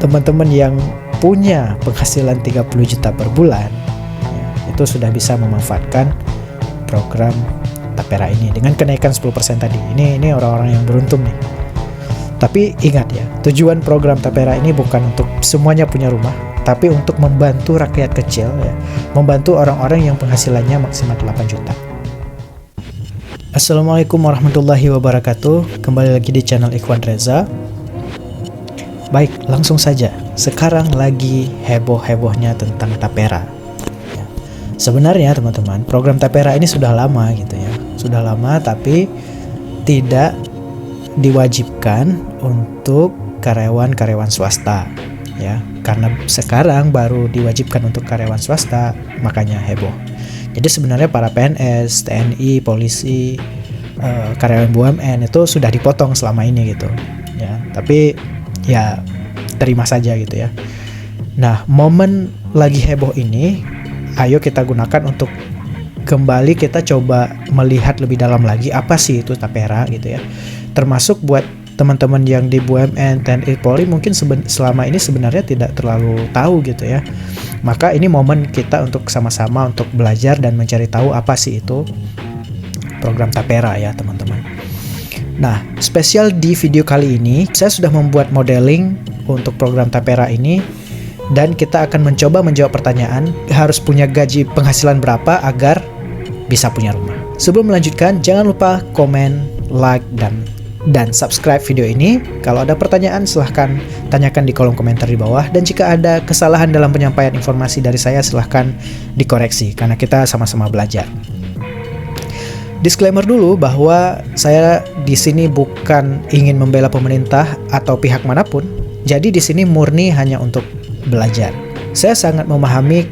teman-teman yang punya penghasilan 30 juta per bulan ya, itu sudah bisa memanfaatkan program Tapera ini dengan kenaikan 10% tadi. Ini orang-orang yang beruntung nih. Tapi ingat ya, tujuan program Tapera ini bukan untuk semuanya punya rumah, tapi untuk membantu rakyat kecil ya, membantu orang-orang yang penghasilannya maksimal 8 juta. Assalamualaikum warahmatullahi wabarakatuh. Kembali lagi di channel Ikhwan Reza. Baik, langsung saja. Sekarang lagi heboh-hebohnya tentang Tapera. Ya. Sebenarnya teman-teman, program Tapera ini sudah lama gitu ya. Sudah lama tapi tidak diwajibkan untuk karyawan-karyawan swasta ya. Karena sekarang baru diwajibkan untuk karyawan swasta, makanya heboh. Jadi sebenarnya para PNS, TNI, polisi, karyawan BUMN itu sudah dipotong selama ini gitu ya. Tapi ya terima saja gitu ya. Nah, momen lagi heboh ini ayo kita gunakan untuk kembali kita coba melihat lebih dalam lagi apa sih itu Tapera gitu ya. Termasuk buat teman-teman yang di BUMN, TNI, Polri mungkin selama ini sebenarnya tidak terlalu tahu gitu ya. Maka ini momen kita untuk sama-sama untuk belajar dan mencari tahu apa sih itu program Tapera ya teman-teman. Nah, spesial di video kali ini saya sudah membuat modeling untuk program Tapera ini dan kita akan mencoba menjawab pertanyaan harus punya gaji penghasilan berapa agar bisa punya rumah. Sebelum melanjutkan, jangan lupa komen, like, dan subscribe video ini. Kalau ada pertanyaan silahkan tanyakan di kolom komentar di bawah, dan jika ada kesalahan dalam penyampaian informasi dari saya silahkan dikoreksi karena kita sama-sama belajar. Disclaimer dulu bahwa saya di sini bukan ingin membela pemerintah atau pihak manapun. Jadi di sini murni hanya untuk belajar. Saya sangat memahami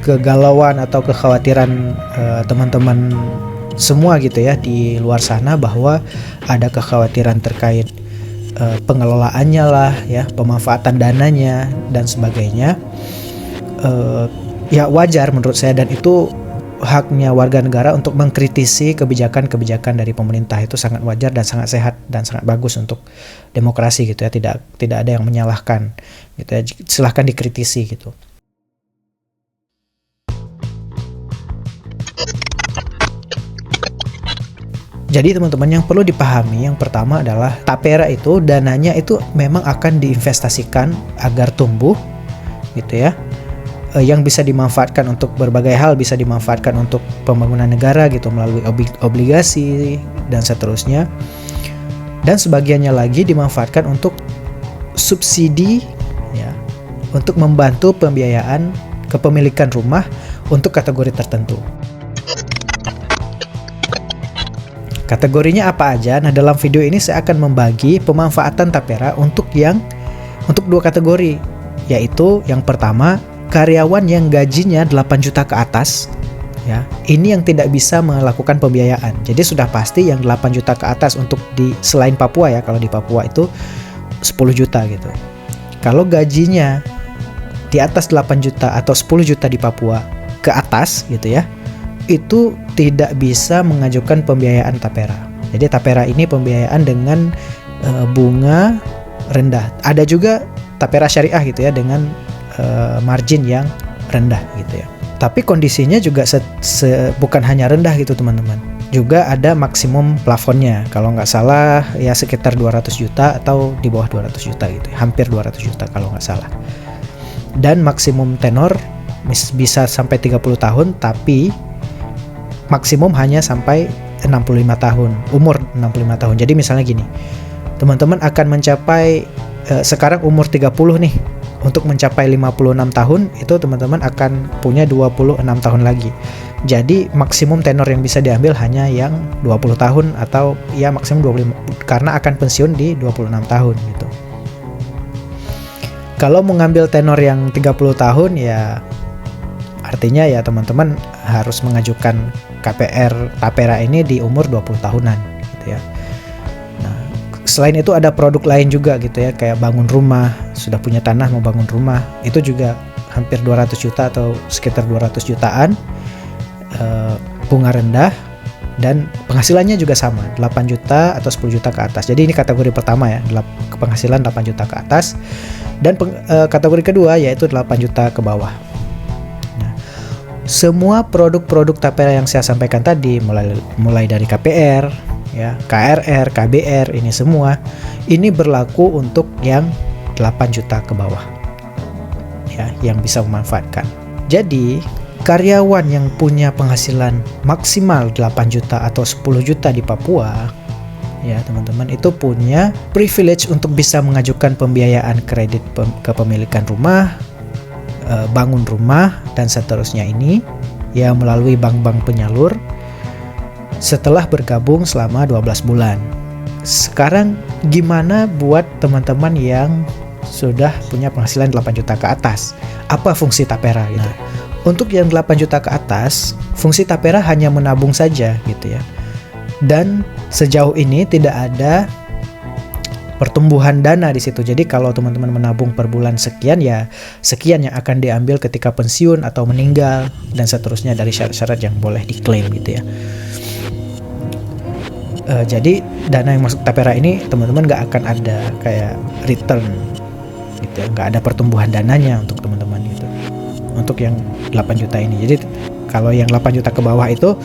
kegalauan atau kekhawatiran teman-teman semua gitu ya di luar sana, bahwa ada kekhawatiran terkait pengelolaannya lah ya, pemanfaatan dananya dan sebagainya. Ya wajar menurut saya, dan itu haknya warga negara untuk mengkritisi kebijakan-kebijakan dari pemerintah. Itu sangat wajar dan sangat sehat dan sangat bagus untuk demokrasi gitu ya. Tidak ada yang menyalahkan gitu ya. Silahkan dikritisi gitu. Jadi teman-teman, yang perlu dipahami yang pertama adalah Tapera itu dananya itu memang akan diinvestasikan agar tumbuh gitu ya. Yang bisa dimanfaatkan untuk berbagai hal, bisa dimanfaatkan untuk pembangunan negara gitu melalui obligasi dan seterusnya. Dan sebagiannya lagi dimanfaatkan untuk subsidi ya, untuk membantu pembiayaan kepemilikan rumah untuk kategori tertentu. Kategorinya apa aja? Nah, dalam video ini saya akan membagi pemanfaatan Tapera untuk dua kategori, yaitu yang pertama karyawan yang gajinya 8 juta ke atas ya. Ini yang tidak bisa melakukan pembiayaan. Jadi sudah pasti yang 8 juta ke atas untuk di selain Papua ya. Kalau di Papua itu 10 juta gitu. Kalau gajinya di atas 8 juta atau 10 juta di Papua ke atas gitu ya, itu tidak bisa mengajukan pembiayaan Tapera. Jadi Tapera ini pembiayaan dengan bunga rendah. Ada juga Tapera syariah gitu ya, dengan margin yang rendah gitu ya. Tapi kondisinya juga bukan hanya rendah gitu teman-teman. Juga ada maksimum plafonnya. Kalau nggak salah ya sekitar 200 juta atau di bawah 200 juta gitu. Hampir 200 juta kalau nggak salah. Dan maksimum tenor bisa sampai 30 tahun, tapi maksimum hanya sampai 65 tahun. Umur 65 tahun. Jadi misalnya gini, teman-teman akan mencapai sekarang umur 30 nih. Untuk mencapai 56 tahun itu teman-teman akan punya 26 tahun lagi. Jadi maksimum tenor yang bisa diambil hanya yang 20 tahun atau ya maksimum 25, karena akan pensiun di 26 tahun gitu. Kalau mengambil tenor yang 30 tahun ya artinya ya teman-teman harus mengajukan KPR Tapera ini di umur 20 tahunan gitu ya. Selain itu ada produk lain juga gitu ya, kayak bangun rumah, sudah punya tanah mau bangun rumah, itu juga hampir 200 juta atau sekitar 200 jutaan, bunga rendah, dan penghasilannya juga sama, 8 juta atau 10 juta ke atas. Jadi ini kategori pertama ya, penghasilan 8 juta ke atas. Dan kategori kedua yaitu 8 juta ke bawah. Nah, semua produk-produk Tapera yang saya sampaikan tadi, mulai dari KPR, ya, KRR, KBR, ini berlaku untuk yang 8 juta ke bawah, ya, yang bisa memanfaatkan. Jadi karyawan yang punya penghasilan maksimal 8 juta atau 10 juta di Papua, ya teman-teman, itu punya privilege untuk bisa mengajukan pembiayaan kredit kepemilikan rumah, bangun rumah, dan seterusnya ini, ya, melalui bank-bank penyalur setelah bergabung selama 12 bulan. Sekarang gimana buat teman-teman yang sudah punya penghasilan 8 juta ke atas? Apa fungsi Tapera gitu? Untuk yang 8 juta ke atas, fungsi Tapera hanya menabung saja gitu ya. Dan sejauh ini tidak ada pertumbuhan dana di situ. Jadi kalau teman-teman menabung per bulan sekian, ya sekian yang akan diambil ketika pensiun atau meninggal, dan seterusnya dari syarat-syarat yang boleh diklaim gitu ya. Jadi dana yang masuk Tapera ini teman-teman nggak akan ada kayak return gitu ya, nggak ada pertumbuhan dananya untuk teman-teman gitu. Untuk yang 8 juta ini. Jadi kalau yang 8 juta ke bawah itu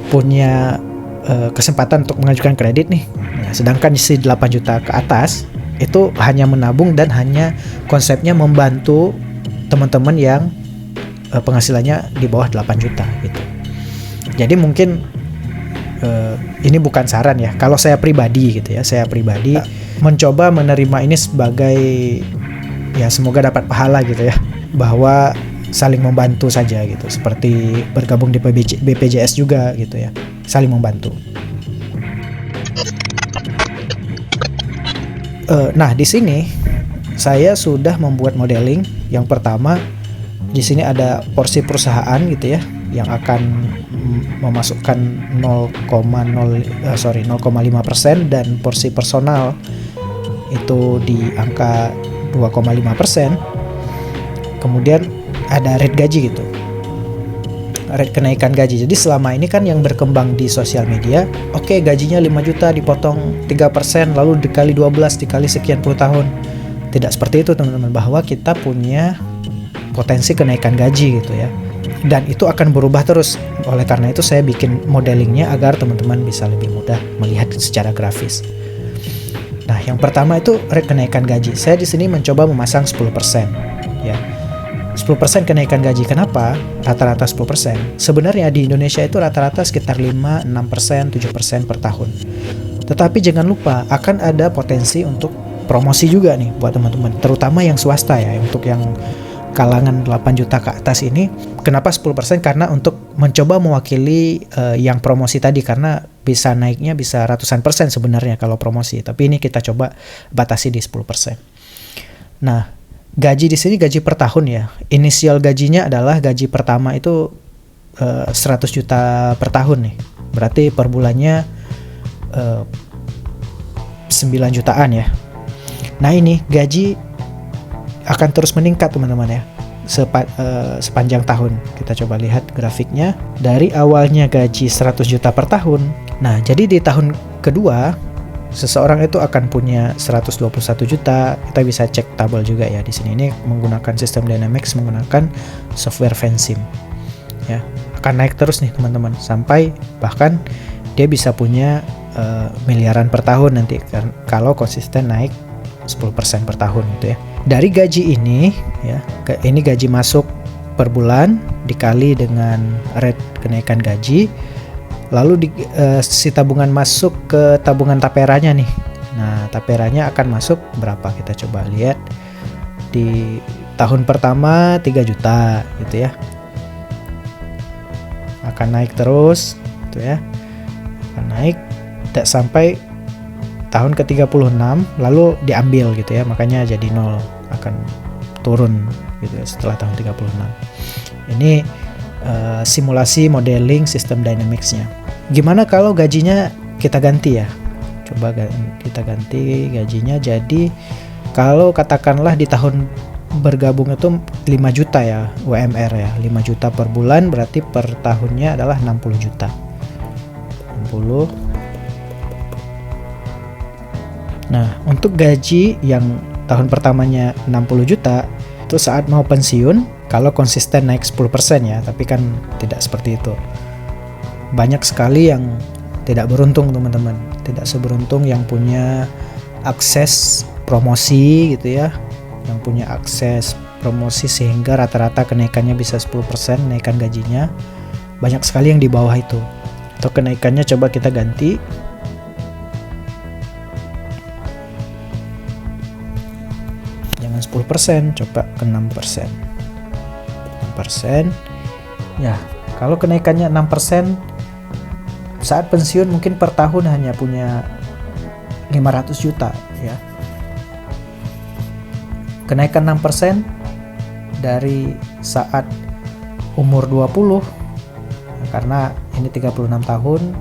punya kesempatan untuk mengajukan kredit nih. Nah, sedangkan si 8 juta ke atas itu hanya menabung dan hanya konsepnya membantu teman-teman yang penghasilannya di bawah 8 juta gitu. Jadi mungkin ini bukan saran ya. Kalau saya pribadi gitu ya, saya pribadi mencoba menerima ini sebagai, ya, semoga dapat pahala gitu ya, bahwa saling membantu saja gitu, seperti bergabung di BPJS juga gitu ya, saling membantu. Nah, di sini saya sudah membuat modeling. Yang pertama, di sini ada porsi perusahaan gitu ya, yang akan memasukkan 0,5% dan porsi personal itu di angka 2,5%. Kemudian ada rate gaji gitu, rate kenaikan gaji. Jadi selama ini kan yang berkembang di sosial media, oke, gajinya 5 juta dipotong 3%, lalu dikali 12 dikali sekian puluh tahun. Tidak seperti itu teman-teman, bahwa kita punya potensi kenaikan gaji gitu ya, dan itu akan berubah terus. Oleh karena itu saya bikin modelingnya agar teman-teman bisa lebih mudah melihat secara grafis. Nah, yang pertama itu rate kenaikan gaji. Saya di sini mencoba memasang 10% ya. 10% kenaikan gaji. Kenapa rata-rata 10%? Sebenarnya di Indonesia itu rata-rata sekitar 5, 6%, 7% per tahun. Tetapi jangan lupa akan ada potensi untuk promosi juga nih buat teman-teman, terutama yang swasta ya. Untuk yang kalangan 8 juta ke atas ini, kenapa 10%? Karena untuk mencoba mewakili yang promosi tadi, karena bisa naiknya bisa ratusan persen sebenarnya kalau promosi. Tapi ini kita coba batasi di 10%. Nah, gaji di sini gaji per tahun ya. Inisial gajinya adalah gaji pertama itu 100 juta per tahun nih. Berarti per bulannya 9 jutaan ya. Nah, ini gaji akan terus meningkat teman-teman ya, sepanjang tahun. Kita coba lihat grafiknya. Dari awalnya gaji 100 juta per tahun. Nah, jadi di tahun kedua seseorang itu akan punya 121 juta. Kita bisa cek tabel juga ya di sini. Ini menggunakan sistem Dynamics, menggunakan software Vensim. Ya, akan naik terus nih teman-teman, sampai bahkan dia bisa punya miliaran per tahun nanti kalau konsisten naik 10% per tahun gitu ya. Dari gaji ini ya, ini gaji masuk per bulan dikali dengan rate kenaikan gaji. Lalu si tabungan masuk ke tabungan Taperanya nih. Nah, Taperanya akan masuk berapa? Kita coba lihat. Di tahun pertama 3 juta gitu ya. Akan naik terus gitu ya. Akan naik sampai tahun ke-36 lalu diambil gitu ya. Makanya jadi 0, akan turun gitu ya setelah tahun 36. Ini simulasi modeling sistem Dynamics-nya. Gimana kalau gajinya kita ganti ya? Coba kita ganti gajinya jadi, kalau katakanlah di tahun bergabung itu 5 juta ya UMR ya, 5 juta per bulan, berarti per tahunnya adalah 60 juta. 60. Nah, untuk gaji yang tahun pertamanya 60 juta, itu saat mau pensiun, kalau konsisten naik 10% ya, tapi kan tidak seperti itu. Banyak sekali yang tidak beruntung teman-teman, tidak seberuntung yang punya akses promosi gitu ya, yang punya akses promosi sehingga rata-rata kenaikannya bisa 10% naikkan gajinya. Banyak sekali yang di bawah itu. Atau kenaikannya coba kita ganti. Jangan 10%, coba ke 6%. 6%. Ya, kalau kenaikannya 6%, saat pensiun mungkin per tahun hanya punya 500 juta ya. Kenaikan 6% dari saat umur 20, karena ini 36 tahun,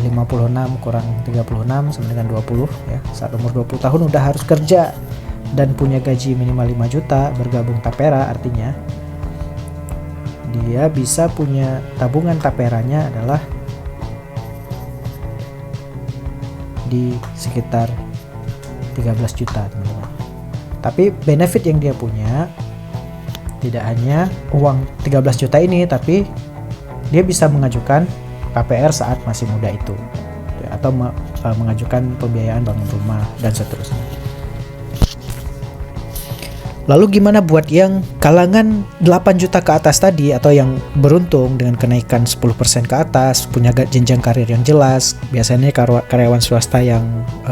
56 kurang 36 sama dengan 20 ya. Saat umur 20 tahun udah harus kerja dan punya gaji minimal 5 juta, bergabung Tapera, artinya dia bisa punya tabungan Taperanya adalah di sekitar 13 juta teman-teman. Tapi benefit yang dia punya tidak hanya uang 13 juta ini, tapi dia bisa mengajukan KPR saat masih muda itu ya, atau mengajukan pembiayaan bangun rumah dan seterusnya. Lalu gimana buat yang kalangan 8 juta ke atas tadi, atau yang beruntung dengan kenaikan 10% ke atas, punya jenjang karir yang jelas? Biasanya karyawan swasta yang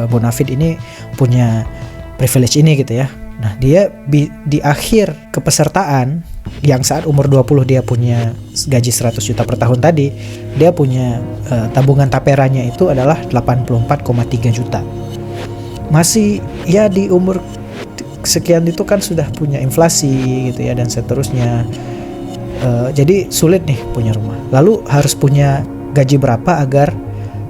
bonafit ini punya privilege ini gitu ya. Nah, dia di akhir kepesertaan yang saat umur 20 dia punya gaji 100 juta per tahun tadi, dia punya tabungan Taperanya itu adalah 84,3 juta. Masih ya di umur sekian itu kan sudah punya inflasi gitu ya dan seterusnya. Jadi sulit nih punya rumah. Lalu harus punya gaji berapa agar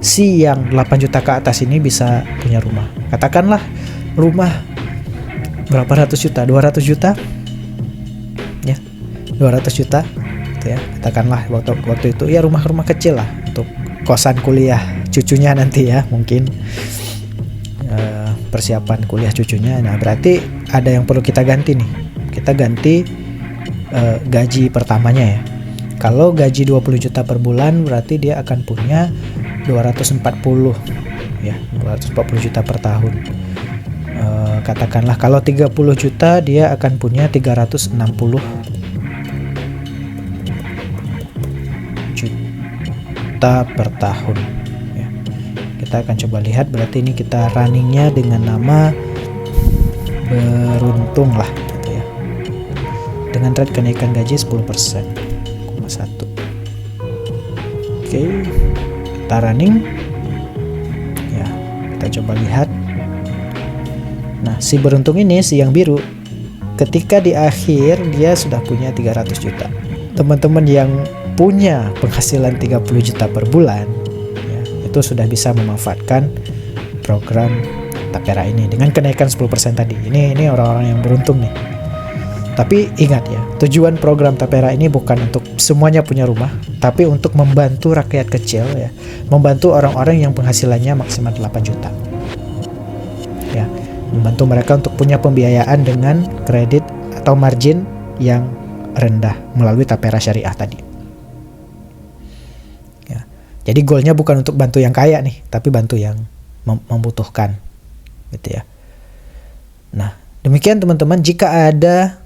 si yang 8 juta ke atas ini bisa punya rumah? Katakanlah rumah berapa ratus juta, 200 juta ya, 200 juta gitu ya. Katakanlah waktu itu ya rumah-rumah kecil lah untuk kosan kuliah cucunya nanti ya, mungkin persiapan kuliah cucunya. Nah, berarti ada yang perlu kita ganti nih. Kita ganti gaji pertamanya ya. Kalau gaji 20 juta per bulan berarti dia akan punya 240 ya, 240 juta per tahun. Katakanlah kalau 30 juta dia akan punya 360 juta per tahun. Kita akan coba lihat, berarti ini kita runningnya dengan nama beruntung lah gitu ya, dengan rate kenaikan gaji 10%, 1. Oke, kita running ya, kita coba lihat. Nah, si beruntung ini, si yang biru, ketika di akhir dia sudah punya 300 juta. Teman-teman yang punya penghasilan 30 juta per bulan itu sudah bisa memanfaatkan program Tapera ini dengan kenaikan 10% tadi. Ini orang-orang yang beruntung nih. Tapi ingat ya, tujuan program Tapera ini bukan untuk semuanya punya rumah, tapi untuk membantu rakyat kecil ya, membantu orang-orang yang penghasilannya maksimal 8 juta. Ya, membantu mereka untuk punya pembiayaan dengan kredit atau margin yang rendah melalui Tapera Syariah tadi. Jadi goalnya bukan untuk bantu yang kaya nih, tapi bantu yang membutuhkan, gitu ya. Nah, demikian teman-teman. Jika ada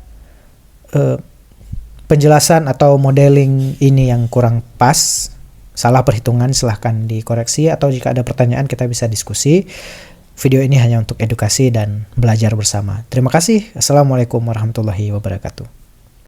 penjelasan atau modeling ini yang kurang pas, salah perhitungan, silahkan dikoreksi. Atau jika ada pertanyaan kita bisa diskusi. Video ini hanya untuk edukasi dan belajar bersama. Terima kasih. Assalamualaikum warahmatullahi wabarakatuh.